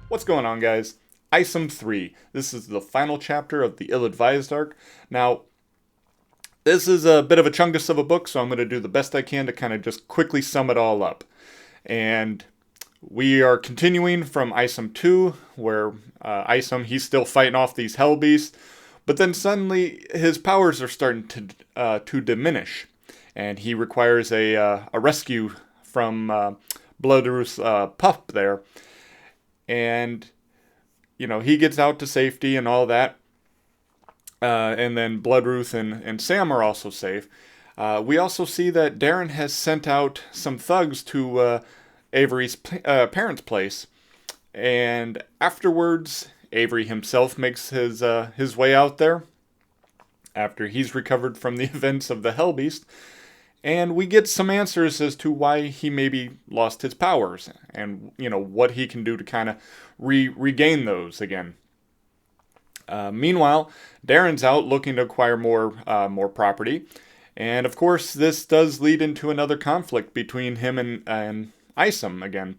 What's going on, guys? Isom 3. This is the final chapter of the Ill-Advised arc. Now, this is a bit of a chungus of a book, so I'm going to do the best I can to kind of just quickly sum it all up. And we are continuing from Isom 2, where Isom, he's still fighting off these hell beasts, but then suddenly his powers are starting to diminish, and he requires a rescue from Bloodroot's pup there. And he gets out to safety and all that. And then Bloodroot and Sam are also safe. We also see that Darren has sent out some thugs to Avery's parents' place. And afterwards, Avery himself makes his way out there after he's recovered from the events of the Hell Beast. And we get some answers as to why he maybe lost his powers and, what he can do to kind of regain those again. Meanwhile, Darren's out looking to acquire more property. And of course, this does lead into another conflict between him and Isom again.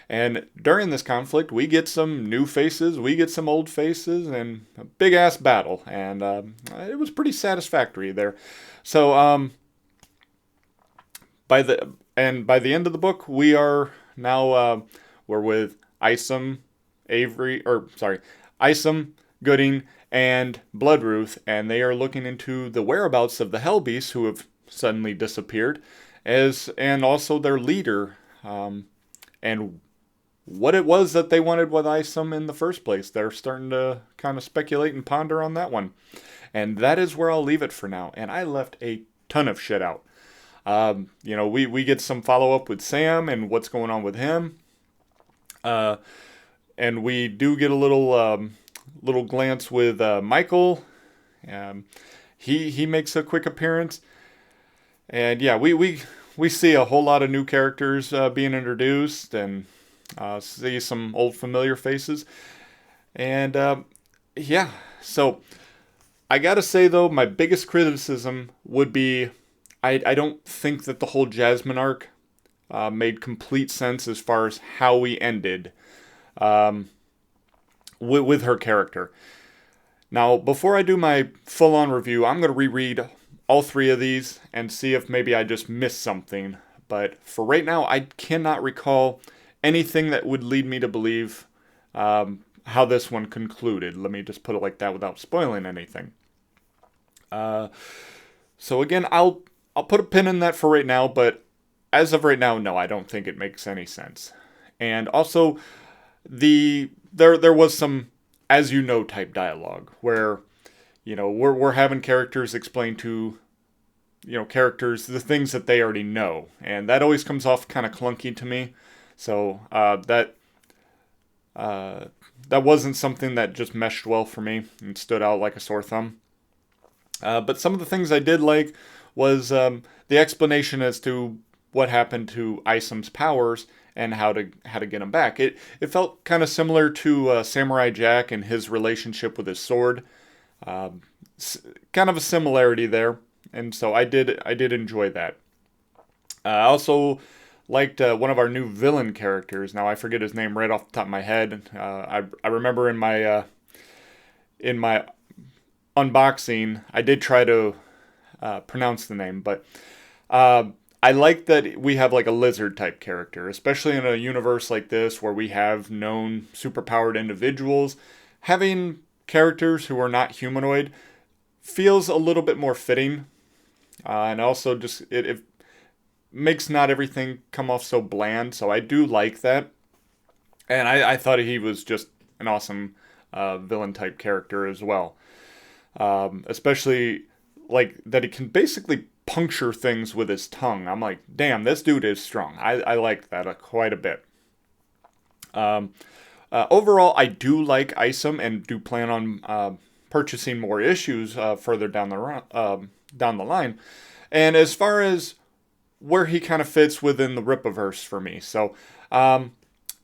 And during this conflict, we get some new faces, we get some old faces, and a big-ass battle. And it was pretty satisfactory there. So, by the end of the book, we are now we're with Isom, Isom, Gooding, and Bloodroot, and they are looking into the whereabouts of the Hell Beasts who have suddenly disappeared, and also their leader, and what it was that they wanted with Isom in the first place. They're starting to kind of speculate and ponder on that one, and that is where I'll leave it for now. And I left a ton of shit out. We get some follow-up with Sam and what's going on with him. And we do get a little glance with Michael. He makes a quick appearance. And yeah, we see a whole lot of new characters being introduced and see some old familiar faces. And yeah, so I gotta say though, my biggest criticism would be I don't think that the whole Jasmine arc made complete sense as far as how we ended with her character. Now, before I do my full-on review, I'm going to reread all three of these and see if maybe I just missed something. But for right now, I cannot recall anything that would lead me to believe how this one concluded. Let me just put it like that without spoiling anything. So again, I'll put a pin in that for right now, but as of right now, no, I don't think it makes any sense. And also, there was some as you know type dialogue where, we're having characters explain to, characters the things that they already know, and that always comes off kind of clunky to me. So that wasn't something that just meshed well for me and stood out like a sore thumb. But some of the things I did like was the explanation as to what happened to Isom's powers and how to get them back. It felt kind of similar to Samurai Jack and his relationship with his sword. Kind of a similarity there, and so I did enjoy that. I also liked one of our new villain characters. Now I forget his name right off the top of my head. I remember in my unboxing, I did try to pronounce the name, but I like that we have like a lizard type character, especially in a universe like this where we have known superpowered individuals. Having characters who are not humanoid feels a little bit more fitting, and also just it makes not everything come off so bland. So I do like that, and I thought he was just an awesome villain type character as well, especially like that he can basically puncture things with his tongue. I'm like, damn, this dude is strong. I liked that quite a bit. Overall, I do like Isom and do plan on purchasing more issues further down the line. And as far as where he kind of fits within the Rippaverse for me, so now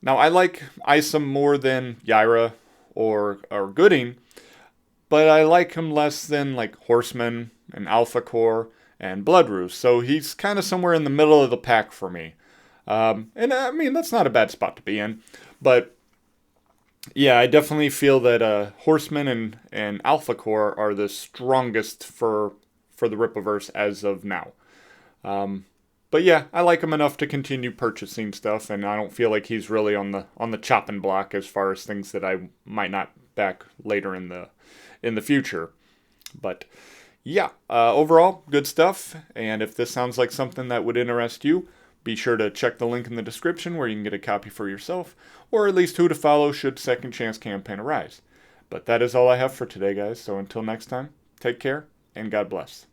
I like Isom more than Yaira or Gooding, but I like him less than like Horseman and Alpha Core and Bloodroot. So he's kind of somewhere in the middle of the pack for me. And I mean, that's not a bad spot to be in. But Yeah, I definitely feel that Horseman and Alpha Core are the strongest for the Rippaverse as of now. But yeah, I like him enough to continue purchasing stuff, and I don't feel like he's really on the chopping block as far as things that I might not back later in the future. But yeah, overall, good stuff. And if this sounds like something that would interest you, be sure to check the link in the description where you can get a copy for yourself, or at least who to follow should Second Chance campaign arise. But that is all I have for today, guys. So until next time, take care and God bless.